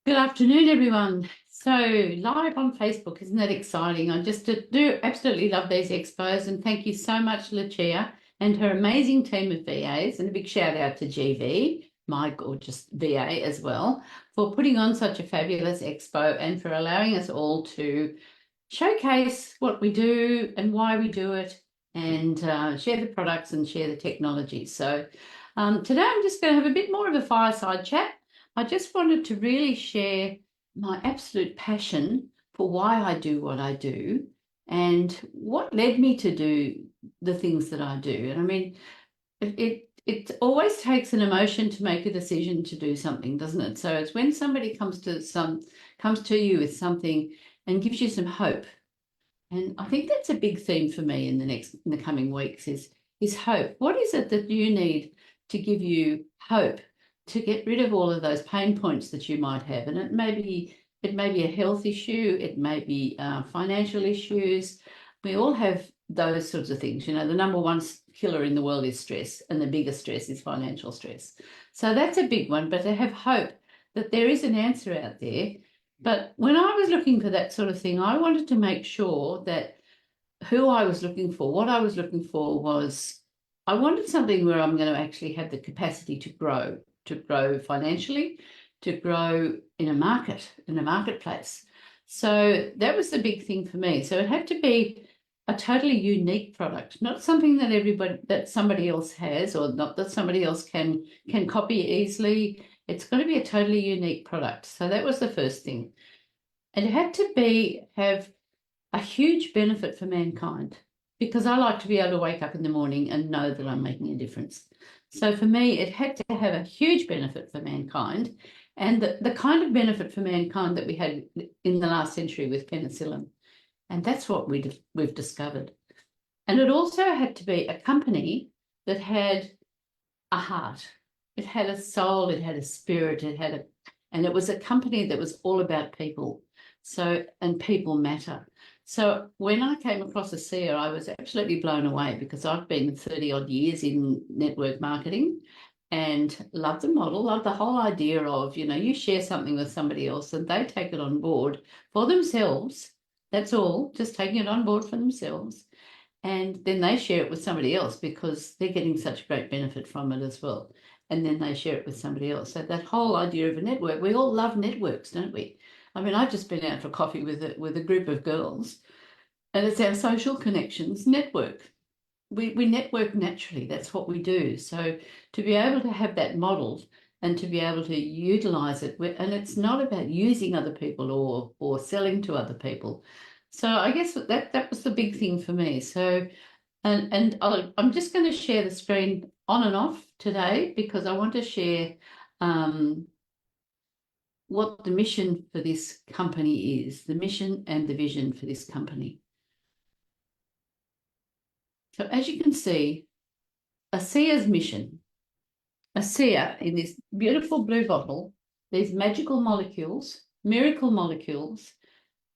Good afternoon, everyone. So, live on Facebook, isn't that exciting? I just do absolutely love these expos, and thank you so much, Lucia, and her amazing team of VAs, and a big shout out to GV, my gorgeous VA as well, for putting on such a fabulous expo and for allowing us all to showcase what we do and why we do it, and share the products and share the technology. So, today I'm just going to have a bit more of a fireside chat. I just wanted to really share my absolute passion for why I do what I do and what led me to do the things that I do. And I mean, it always takes an emotion to make a decision to do something, doesn't it? So it's when somebody comes to you with something and gives you some hope. And I think that's a big theme for me in the coming weeks is hope. What is it that you need to give you hope to get rid of all of those pain points that you might have? And it may be a health issue, it may be financial issues. We all have those sorts of things. You know, the number one killer in the world is stress, and the biggest stress is financial stress. So that's a big one. But to have hope that there is an answer out there. But when I was looking for that sort of thing, I wanted to make sure that who I was looking for, what I was looking for was I wanted something where I'm going to actually have the capacity to grow financially, to grow in a marketplace. So that was the big thing for me. So it had to be a totally unique product, not something that somebody else has, or not that somebody else can copy easily. It's got to be a totally unique product. So that was the first thing. And it had to have a huge benefit for mankind, because I like to be able to wake up in the morning and know that I'm making a difference. So for me, it had to have a huge benefit for mankind, and the kind of benefit for mankind that we had in the last century with penicillin. And that's what we've discovered. And it also had to be a company that had a heart. It had a soul, it had a spirit, and it was a company that was all about people. So, and people matter. So when I came across ASEA, I was absolutely blown away, because I've been 30 odd years in network marketing and love the model, love the whole idea of, you share something with somebody else and they take it on board for themselves. That's all, just taking it on board for themselves. And then they share it with somebody else because they're getting such great benefit from it as well. And then they share it with somebody else. So that whole idea of a network, we all love networks, don't we? I mean, I've just been out for coffee with a group of girls, and it's our social connections network. We network naturally. That's what we do. So to be able to have that modeled and to be able to utilize it, and it's not about using other people or selling to other people. So I guess that was the big thing for me. So I'm just going to share the screen on and off today, because I want to share um, what the mission for this company is, the mission and the vision for this company. So as you can see, ASEA's mission, ASEA in this beautiful blue bottle, these magical molecules, miracle molecules,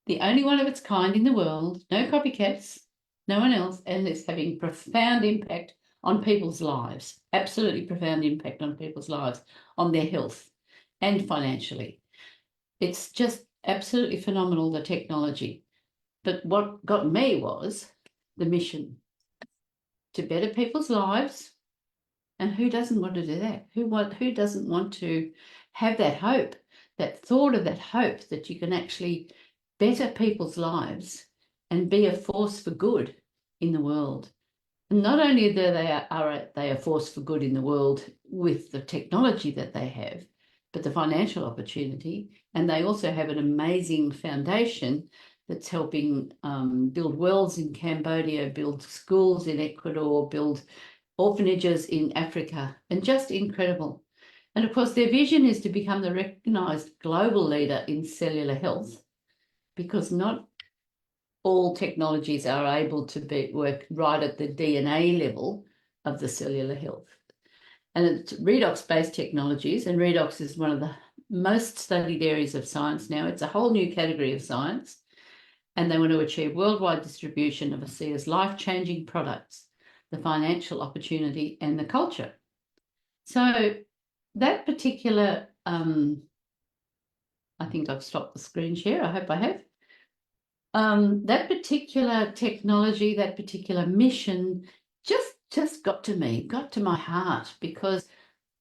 the only one of its kind in the world, no copycats, no one else, and it's having profound impact on people's lives, absolutely profound impact on people's lives, on their health and financially. It's just absolutely phenomenal, the technology. But what got me was the mission to better people's lives. And who doesn't want to do that? Who doesn't want to have that hope, that thought of that hope that you can actually better people's lives and be a force for good in the world? And not only are they a force for good in the world with the technology that they have, but the financial opportunity, and they also have an amazing foundation that's helping build wells in Cambodia, build schools in Ecuador, build orphanages in Africa, and just incredible. And of course, their vision is to become the recognised global leader in cellular health, because not all technologies are able to work right at the DNA level of the cellular health. And it's redox-based technologies, and redox is one of the most studied areas of science now. It's a whole new category of science, and they want to achieve worldwide distribution of ASEA's life-changing products, the financial opportunity, and the culture. So that particular I think I've stopped the screen share. I hope I have. That particular technology, that particular mission just got to me, got to my heart, because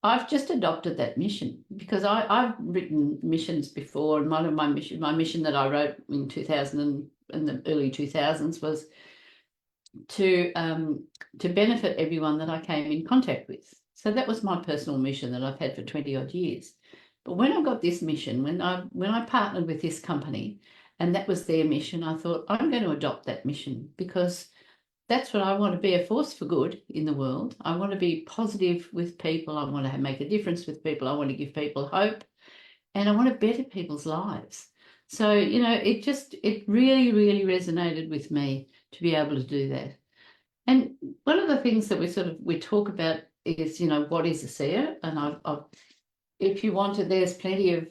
I've just adopted that mission, because I've written missions before, and one of my mission that I wrote in 2000 and in the early 2000s was to benefit everyone that I came in contact with. So that was my personal mission that I've had for 20 odd years. But when I got this mission, when I partnered with this company, and that was their mission, I thought I'm going to adopt that mission, because that's what I want to be, a force for good in the world. I want to be positive with people. I want to make a difference with people. I want to give people hope, and I want to better people's lives. So, it really, really resonated with me to be able to do that. And one of the things that we talk about is, what is ASEA? And if you want to, there's plenty of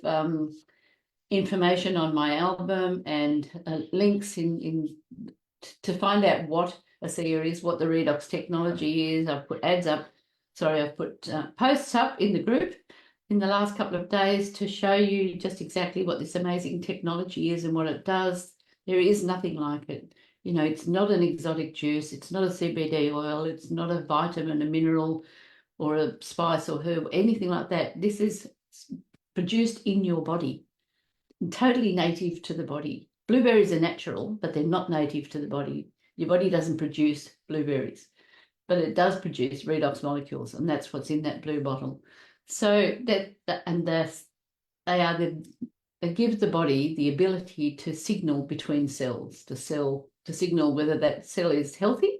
information on my album and links in to find out what ASEA is, what the redox technology is. I've put posts up in the group in the last couple of days to show you just exactly what this amazing technology is and what it does. There is nothing like it. It's not an exotic juice. It's not a CBD oil. It's not a vitamin, a mineral, or a spice or herb, anything like that. This is produced in your body, totally native to the body. Blueberries are natural, but they're not native to the body. Your body doesn't produce blueberries, but it does produce redox molecules, and that's what's in that blue bottle. So they give the body the ability to signal between cells, to signal whether that cell is healthy.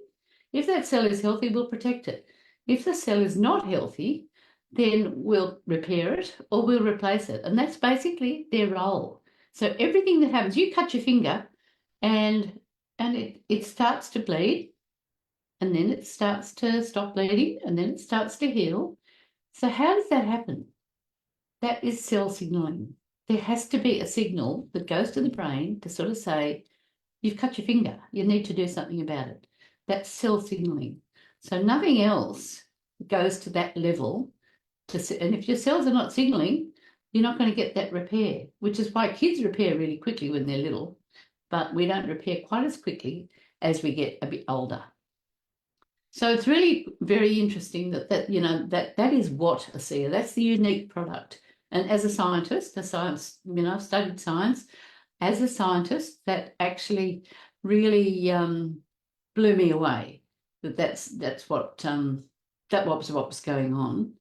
If that cell is healthy, we'll protect it. If the cell is not healthy, then we'll repair it or we'll replace it. And that's basically their role. So everything that happens, you cut your finger and it starts to bleed, and then it starts to stop bleeding, and then it starts to heal. So how does that happen? That is cell signaling. There has to be a signal that goes to the brain to sort of say, you've cut your finger, you need to do something about it. That's cell signaling. So nothing else goes to that level. And if your cells are not signaling, you're not going to get that repair, which is why kids repair really quickly when they're little, but we don't repair quite as quickly as we get a bit older. So it's really very interesting that is what ASEA, that's the unique product. And as a scientist, I've studied science. As a scientist, that actually really blew me away. That was what was going on.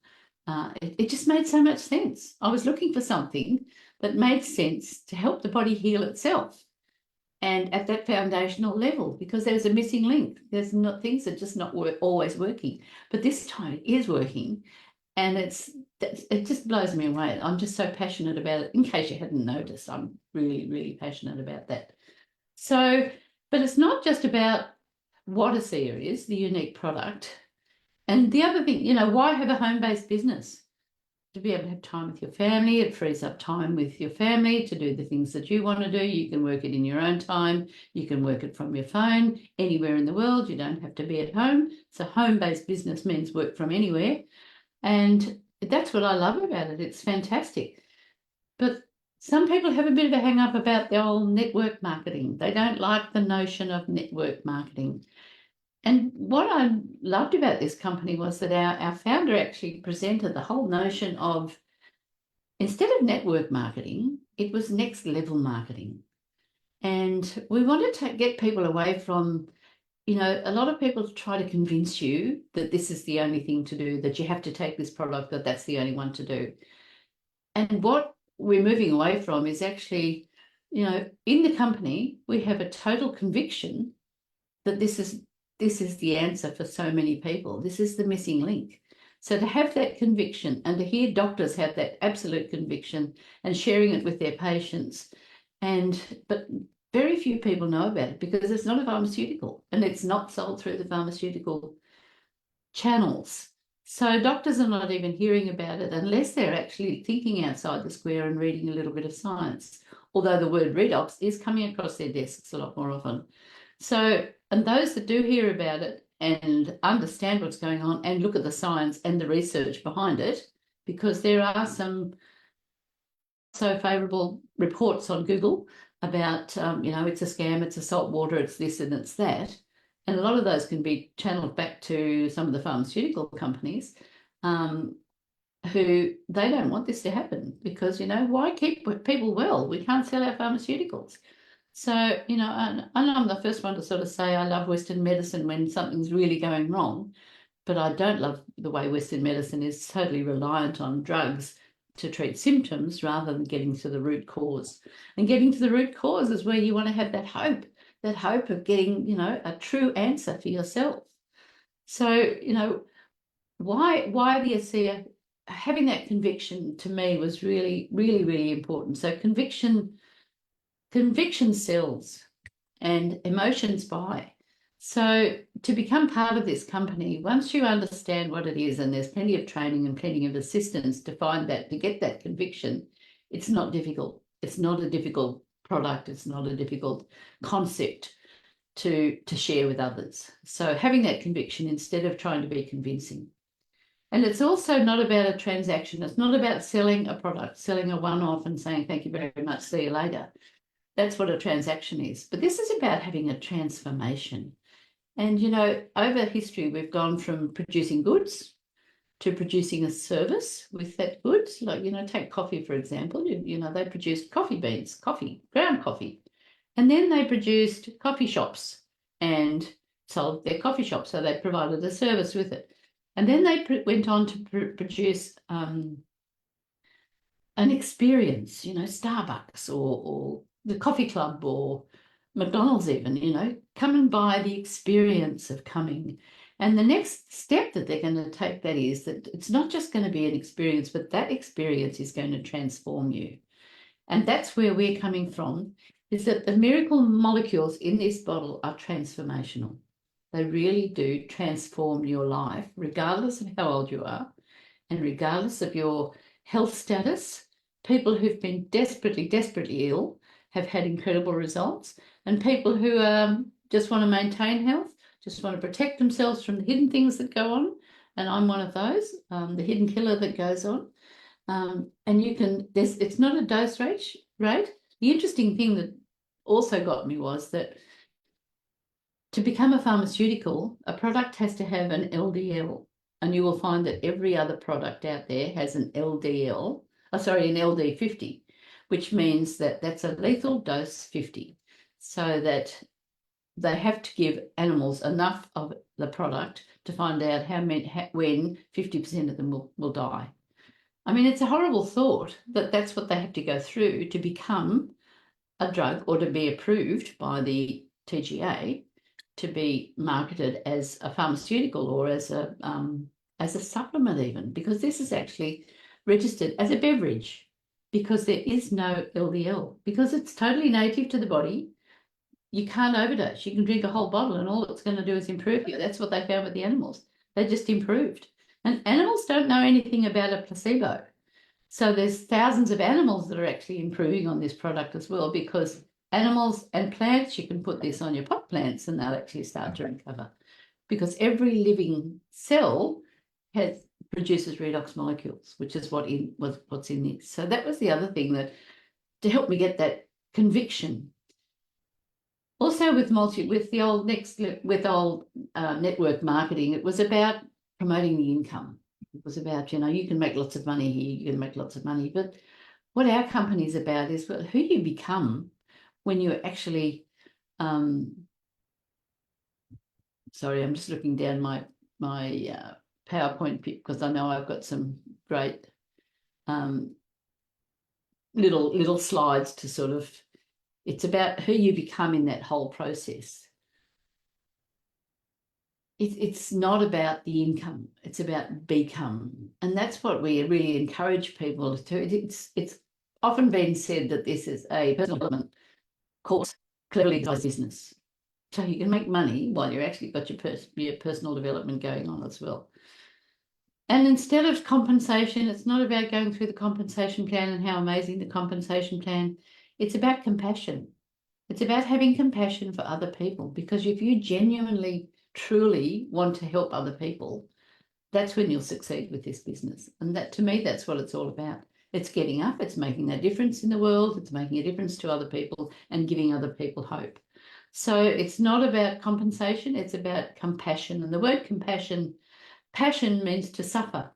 It just made so much sense. I was looking for something that made sense to help the body heal itself, and at that foundational level, because there's a missing link. There's not things are just not always working, but this time it is working, and it just blows me away. I'm just so passionate about it. In case you hadn't noticed, I'm really, really passionate about that. So, but it's not just about what ASEA is, the unique product. And the other thing, why have a home-based business? To be able to have time with your family. It frees up time with your family to do the things that you want to do. You can work it in your own time. You can work it from your phone anywhere in the world. You don't have to be at home. So home-based business means work from anywhere. And that's what I love about it. It's fantastic. But some people have a bit of a hang up about the old network marketing. They don't like the notion of network marketing. And what I loved about this company was that our founder actually presented the whole notion of, instead of network marketing, it was next level marketing. And we wanted to get people away from, a lot of people try to convince you that this is the only thing to do, that you have to take this product, that that's the only one to do. And what we're moving away from is actually, in the company, we have a total conviction that this is the answer for so many people. This is the missing link. So to have that conviction and to hear doctors have that absolute conviction and sharing it with their patients, but very few people know about it because it's not a pharmaceutical and it's not sold through the pharmaceutical channels. So doctors are not even hearing about it unless they're actually thinking outside the square and reading a little bit of science, although the word redox is coming across their desks a lot more often. So, and those that do hear about it and understand what's going on and look at the science and the research behind it, because there are some so favourable reports on Google about, it's a scam, it's a salt water, it's this and it's that. And a lot of those can be channeled back to some of the pharmaceutical companies who they don't want this to happen because, why keep people well? We can't sell our pharmaceuticals. So, and I'm the first one to sort of say I love Western medicine when something's really going wrong, but I don't love the way Western medicine is totally reliant on drugs to treat symptoms rather than getting to the root cause. And getting to the root cause is where you want to have that hope of getting, a true answer for yourself. So, why the ASEA, having that conviction to me was really, really, really important. So conviction sells and emotions buy. So to become part of this company, once you understand what it is, and there's plenty of training and plenty of assistance to find that, to get that conviction, it's not difficult. It's not a difficult product. It's not a difficult concept to share with others. So having that conviction instead of trying to be convincing. And it's also not about a transaction. It's not about selling a product, selling a one-off and saying, thank you very much, see you later. That's what a transaction is. But this is about having a transformation. And, over history, we've gone from producing goods to producing a service with that goods. Like, take coffee, for example. They produced coffee beans, ground coffee. And then they produced coffee shops and sold their coffee shop. So they provided a service with it. And then they went on to produce an experience, Starbucks or the coffee club or McDonald's even, come and buy the experience of coming. And the next step that they're going to take that is that it's not just going to be an experience, but that experience is going to transform you. And that's where we're coming from, is that the miracle molecules in this bottle are transformational. They really do transform your life, regardless of how old you are and regardless of your health status. People who've been desperately, desperately ill have had incredible results, and people who just want to maintain health, just want to protect themselves from the hidden things that go on, and I'm one of those, the hidden killer that goes on. And it's not a dose rate. The interesting thing that also got me was that to become a pharmaceutical, a product has to have an LDL, and you will find that every other product out there has an LD50, which means that that's a lethal dose 50, so that they have to give animals enough of the product to find out when 50% of them will die. I mean, it's a horrible thought that that's what they have to go through to become a drug or to be approved by the TGA to be marketed as a pharmaceutical or as a supplement even, because this is actually registered as a beverage because there is no LDL, because it's totally native to the body. You can't overdose. You can drink a whole bottle and all it's going to do is improve you. That's what they found with the animals. They just improved. And animals don't know anything about a placebo. So there's thousands of animals that are actually improving on this product as well, because animals and plants, you can put this on your pot plants and they'll actually start to recover, because every living cell produces redox molecules, which is what's in this. So that was the other thing that to help me get that conviction. Also with network marketing, it was about promoting the income. It was about, you can make lots of money here, you can make lots of money. But what our company is about is who you become when you're actually, sorry, I'm just looking down my PowerPoint because I know I've got some great little slides to sort of, it's about who you become in that whole process. It's not about the income, it's about become. And that's what we really encourage people to do. It's often been said that this is a personal development course, cleverly designed business. So you can make money while you're actually got your personal development going on as well. And instead of compensation, it's not about going through the compensation plan and how amazing the compensation plan. It's about compassion. It's about having compassion for other people, because if you genuinely, truly want to help other people, that's when you'll succeed with this business. And that, to me, that's what it's all about. It's getting up, it's making a difference in the world, it's making a difference to other people and giving other people hope. So it's not about compensation, it's about compassion. And the word compassion, passion means to suffer,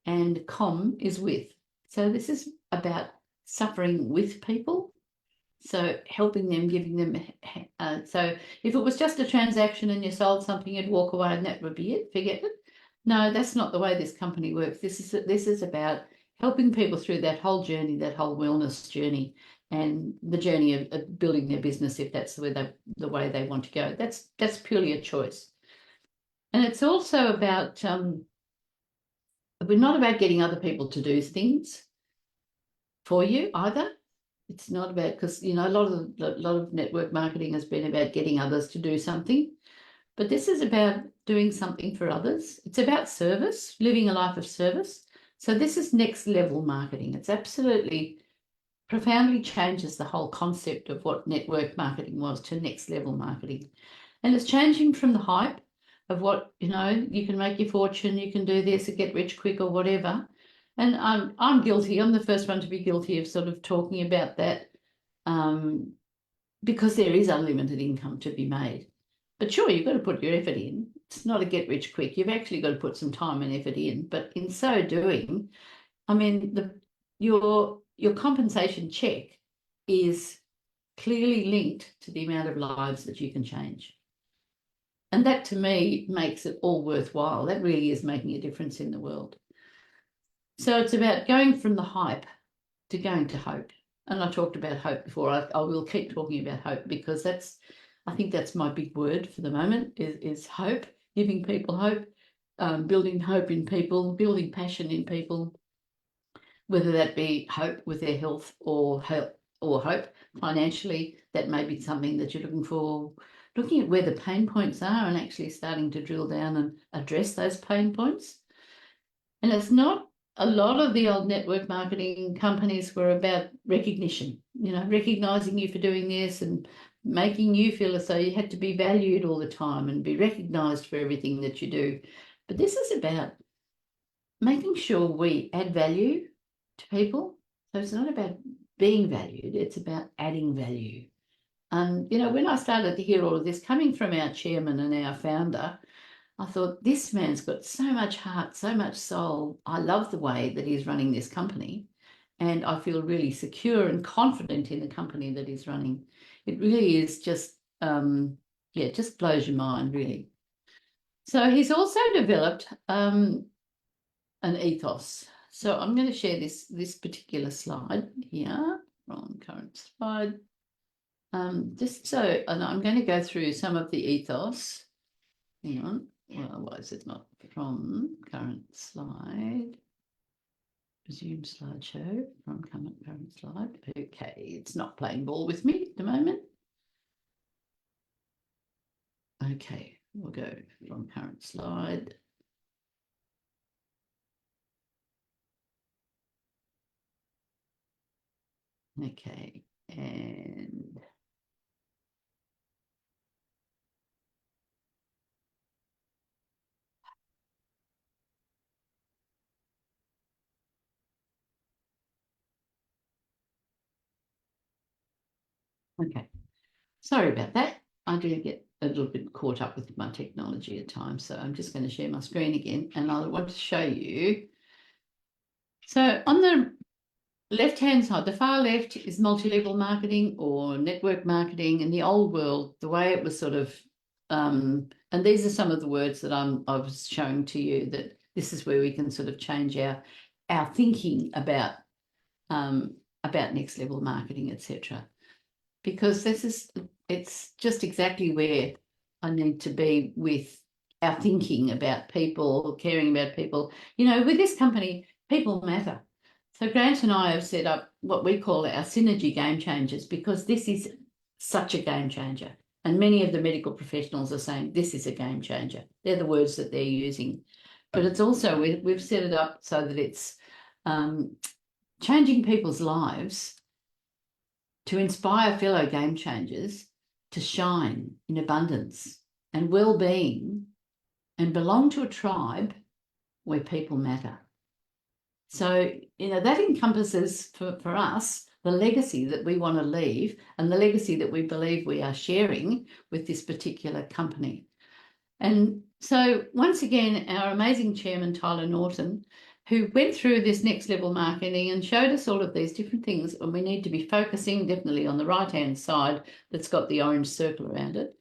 and com is with. So this is about suffering with people. So helping them, giving them. So if it was just a transaction and you sold something, you'd walk away and that would be it. Forget it. No, that's not the way this company works. This is about helping people through that whole journey, that whole wellness journey, and the journey of building their business if that's the way they want to go. That's purely a choice. And it's also about we're not about getting other people to do things for you either. It's not about, because a lot of network marketing has been about getting others to do something, but this is about doing something for others. It's about service, living a life of service. So this is next level marketing. It's absolutely profoundly changes the whole concept of what network marketing was to next level marketing. And it's changing from the hype of what, you can make your fortune, you can do this or get rich quick or whatever. And I'm guilty. I'm the first one to be guilty of sort of talking about that because there is unlimited income to be made. But sure, you've got to put your effort in. It's not a get rich quick. You've actually got to put some time and effort in. But in so doing, I mean, your compensation check is clearly linked to the amount of lives that you can change. And that to me makes it all worthwhile. That really is making a difference in the world. So it's about going from the hype to going to hope. And I talked about hope before. I will keep talking about hope because I think that's my big word for the moment is hope, giving people hope, building hope in people, building passion in people, whether that be hope with their health or hope financially. That may be something that you're looking for, looking at where the pain points are and actually starting to drill down and address those pain points. And it's not, a lot of the old network marketing companies were about recognition, recognizing you for doing this and making you feel as though you had to be valued all the time and be recognized for everything that you do. But this is about making sure we add value to people. So it's not about being valued, it's about adding value. And, when I started to hear all of this coming from our chairman and our founder, I thought, this man's got so much heart, so much soul. I love the way that he's running this company, and I feel really secure and confident in the company that he's running. It really is just, it just blows your mind, really. So he's also developed an ethos. So I'm going to share this particular slide here from current slide. Just so, and I'm going to go through some of the ethos. Hang on. Well, why is it not from current slide? Resume slideshow from current slide. Okay, it's not playing ball with me at the moment. Okay, we'll go from current slide. Okay, and okay. Sorry about that. I do get a little bit caught up with my technology at times, so I'm just going to share my screen again, and I want to show you. So on the left-hand side, the far left is multi-level marketing or network marketing. In the old world, the way it was sort of, and these are some of the words that I was showing to you, that this is where we can sort of change our thinking about next level marketing, etc. Because it's just exactly where I need to be with our thinking about people, caring about people. With this company, people matter. So Grant and I have set up what we call our synergy game changers, because this is such a game changer. And many of the medical professionals are saying this is a game changer. They're the words that they're using. But it's also, we've set it up so that it's changing people's lives to inspire fellow game changers to shine in abundance and well-being and belong to a tribe where people matter. So, that encompasses for us the legacy that we want to leave and the legacy that we believe we are sharing with this particular company. And so, once again, our amazing chairman, Tyler Norton, who went through this next level marketing and showed us all of these different things, and we need to be focusing definitely on the right-hand side that's got the orange circle around it.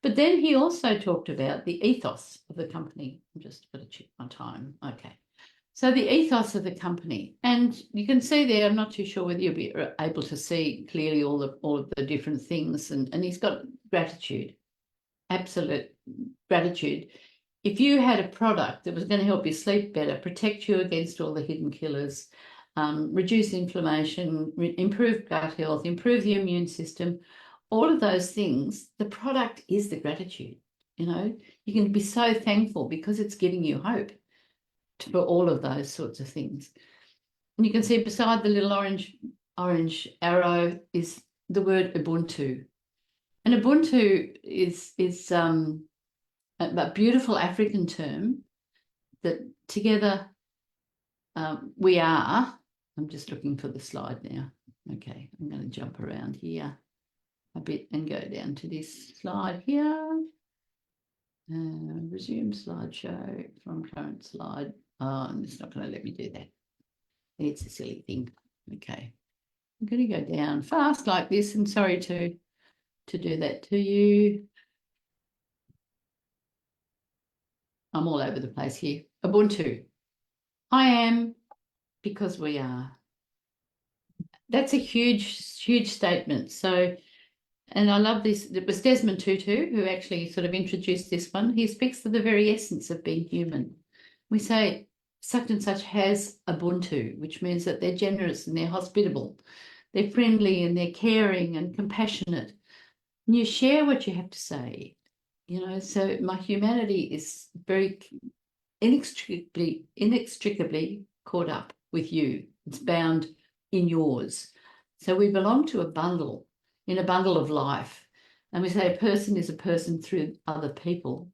But then he also talked about the ethos of the company. I'm just going to check my time. Okay. So the ethos of the company, and you can see there, I'm not too sure whether you'll be able to see clearly all of the different things, and he's got gratitude, absolute gratitude. If you had a product that was going to help you sleep better, protect you against all the hidden killers, reduce inflammation, improve gut health, improve the immune system, all of those things, the product is the gratitude. You can be so thankful because it's giving you hope for all of those sorts of things. And you can see beside the little orange arrow is the word Ubuntu. And Ubuntu is a beautiful African term that together we are. I'm just looking for the slide now. Okay, I'm going to jump around here a bit and go down to this slide here. Resume slideshow from current slide. Oh, and it's not going to let me do that. It's a silly thing. Okay. I'm going to go down fast like this, and sorry to do that to you. I'm all over the place here. Ubuntu. I am because we are. That's a huge, huge statement. So, and I love this. It was Desmond Tutu who actually sort of introduced this one. He speaks to the very essence of being human. We say such and such has Ubuntu, which means that they're generous and they're hospitable. They're friendly and they're caring and compassionate. And you share what you have to say. So my humanity is very inextricably caught up with you. It's bound in yours. So we belong to a bundle of life. And we say a person is a person through other people.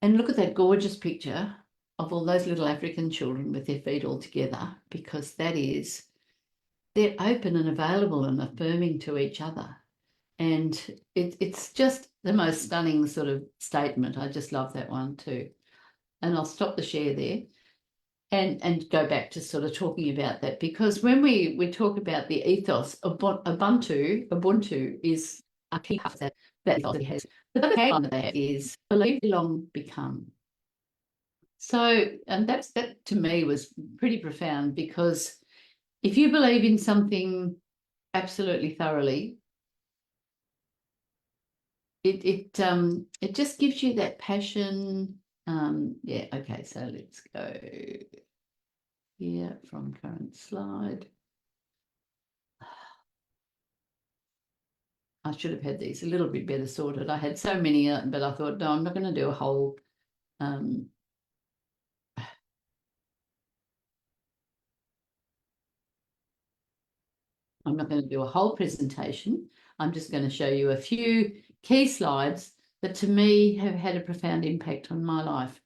And look at that gorgeous picture of all those little African children with their feet all together, because they're open and available and affirming to each other. And it's just the most stunning sort of statement. I just love that one too. And I'll stop the share there and go back to sort of talking about that, because when we talk about the ethos of Ubuntu is a key part of that ethos that has. The other tagline that they have is believe, belong, become. So, and that to me was pretty profound, because if you believe in something absolutely thoroughly, it just gives you that passion. Yeah, okay, so let's go here from current slide. I should have had these a little bit better sorted. I had so many, but I thought, no, I'm not going to do a whole I'm not going to do a whole presentation. I'm just going to show you a few key slides that to me have had a profound impact on my life.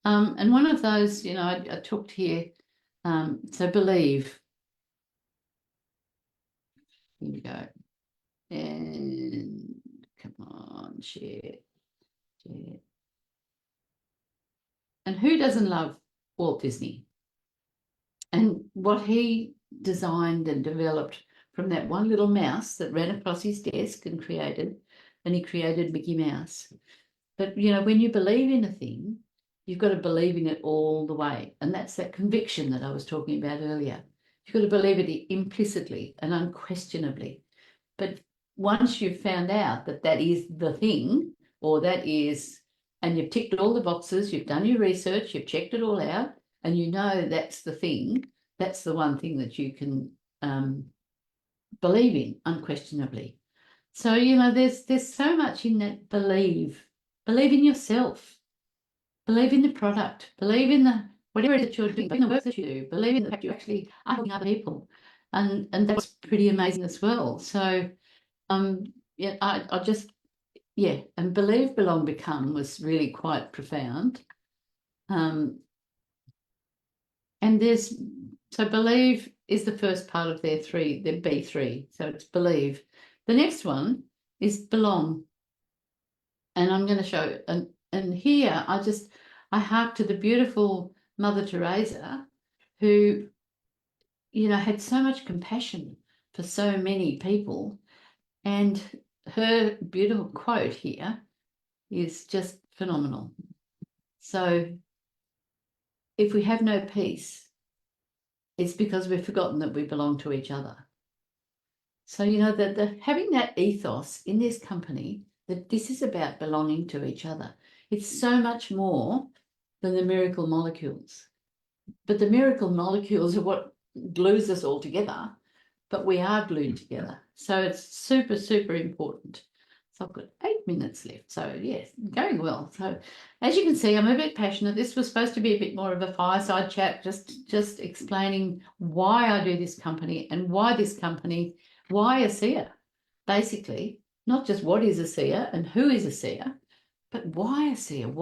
And one of those, I talked here, so believe. Here we go. And come on, share. And who doesn't love Walt Disney? And what he designed and developed from that one little mouse that ran across his desk and he created Mickey Mouse. But, when you believe in a thing, you've got to believe in it all the way. And that's that conviction that I was talking about earlier. You've got to believe it implicitly and unquestionably. But once you've found out that that is the thing, or that is, and you've ticked all the boxes, you've done your research, you've checked it all out, and you know that's the thing, that's the one thing that you can believe in unquestionably. So, there's so much in that believe. Believe in yourself. Believe in the product. Believe in the whatever it is that you're doing, believe in the work that you do. Believe in the fact you actually are helping other people. And that's pretty amazing as well. So yeah, I just and believe, belong, become was really quite profound. And And so believe is the first part of their B3. So it's believe. The next one is belong. And I'm going to show, and here I hark to the beautiful Mother Teresa, who, had so much compassion for so many people. And her beautiful quote here is just phenomenal. So if we have no peace, it's because we've forgotten that we belong to each other. So, that having that ethos in this company, that this is about belonging to each other. It's so much more than the miracle molecules. But the miracle molecules are what glues us all together, but we are glued together. So it's super, super important. So I've got 8 minutes left. So yes, going well. So as you can see, I'm a bit passionate. This was supposed to be a bit more of a fireside chat, just explaining why I do this company and why ASEA, basically, not just what is ASEA and who is ASEA, but why ASEA?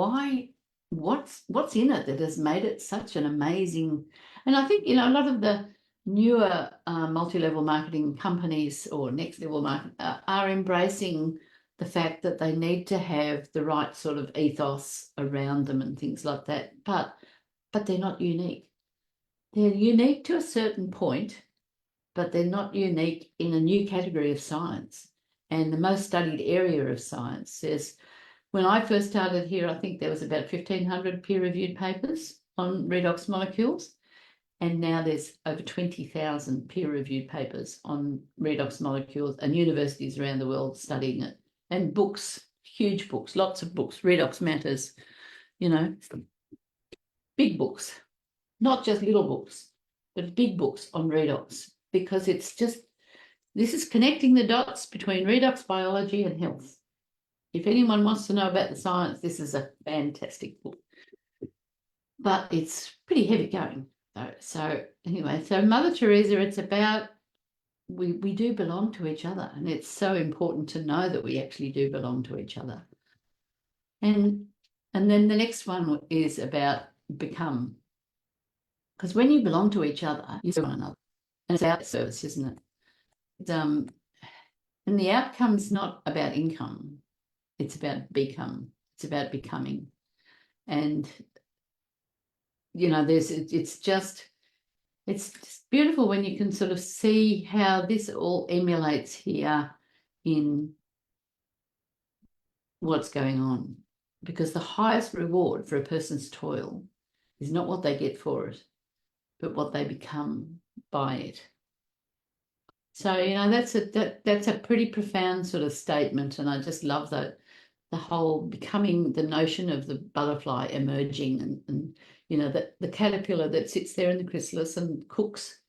What's in it that has made it such an amazing, and I think, a lot of the newer multi-level marketing companies or next level market are embracing the fact that they need to have the right sort of ethos around them and things like that. But they're not unique. They're unique to a certain point, but they're not unique in a new category of science. And the most studied area of science is, when I first started here, I think there was about 1,500 peer-reviewed papers on redox molecules. And now there's over 20,000 peer-reviewed papers on redox molecules and universities around the world studying it. And books, huge books, lots of books, Redox Matters, big books, not just little books, but big books on redox, because this is connecting the dots between redox biology and health. If anyone wants to know about the science, this is a fantastic book. But it's pretty heavy going. So anyway, so Mother Teresa, it's about we do belong to each other, and it's so important to know that we actually do belong to each other. And then the next one is about become. Because when you belong to each other, you serve one another. And it's out service, isn't it? And the outcome's not about income. It's about become. It's about becoming. And, it's just beautiful when you can sort of see how this all emulates here in what's going on. Because the highest reward for a person's toil is not what they get for it, but what they become by it. So, that's a pretty profound sort of statement. And I just love that, the whole becoming, the notion of the butterfly emerging and the caterpillar that sits there in the chrysalis and cooks,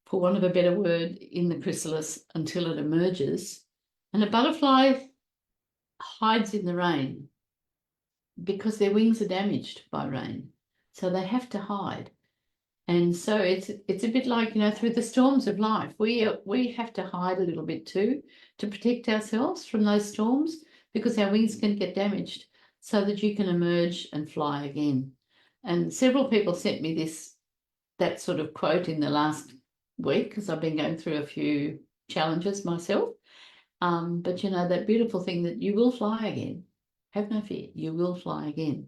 for want of a better word, in the chrysalis until it emerges. And a butterfly hides in the rain because their wings are damaged by rain. So they have to hide. And so it's a bit like, through the storms of life, we have to hide a little bit too, to protect ourselves from those storms, because our wings can get damaged, so that you can emerge and fly again. And several people sent me that sort of quote in the last week, because I've been going through a few challenges myself. But that beautiful thing that you will fly again. Have no fear, you will fly again.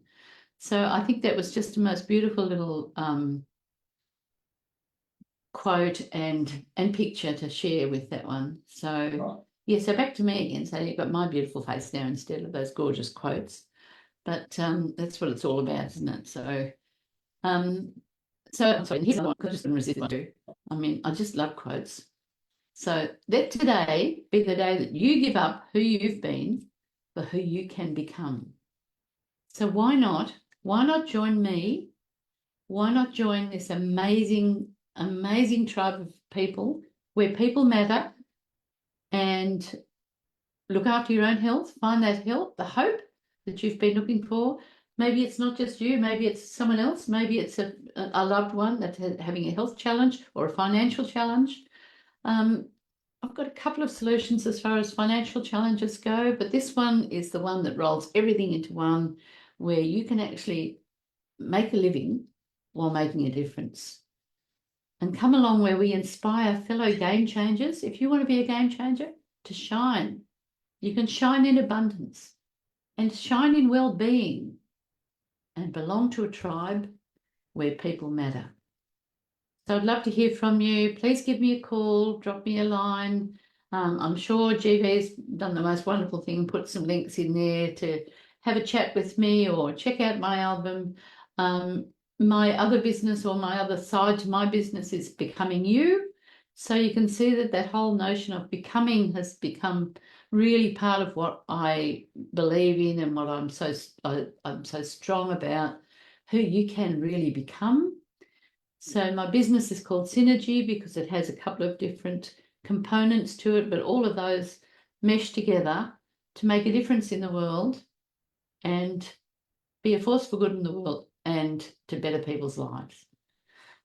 So I think that was just the most beautiful little quote and picture to share with that one. So right. Yeah, so back to me again. So you've got my beautiful face now instead of those gorgeous quotes. But that's what it's all about, isn't it? So sorry, here's one, because I just couldn't resist one too. I mean, I just love quotes. So let today be the day that you give up who you've been for who you can become. So why not join me? Why not join this amazing tribe of people where people matter, and look after your own health, find that help, the hope that you've been looking for. Maybe it's not just you, maybe it's someone else, maybe it's a loved one that's having a health challenge or a financial challenge. I've got a couple of solutions as far as financial challenges go, but this one is the one that rolls everything into one, where you can actually make a living while making a difference. And come along where we inspire fellow game changers. If you want to be a game changer, to shine. You can shine in abundance and shine in well-being and belong to a tribe where people matter. So I'd love to hear from you. Please give me a call, drop me a line. I'm sure GV's done the most wonderful thing, put some links in there to have a chat with me or check out my album. My other business, or my other side to my business, is Becoming You. So you can see that that whole notion of becoming has become really part of what I believe in and what I'm so strong about, who you can really become. So my business is called Synergy because it has a couple of different components to it, but all of those mesh together to make a difference in the world and be a force for good in the world and to better people's lives.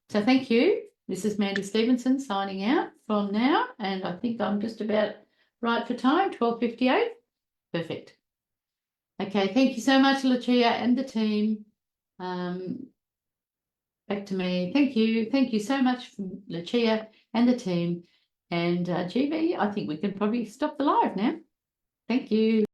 So thank you. This is Mandy Stevenson signing out from now, and I think I'm just about right for time, 12:58. Perfect. Okay, thank you so much, Lucia and the team. Back to me. Thank you. Thank you so much, Lucia and the team. And GV, I think we can probably stop the live now. Thank you.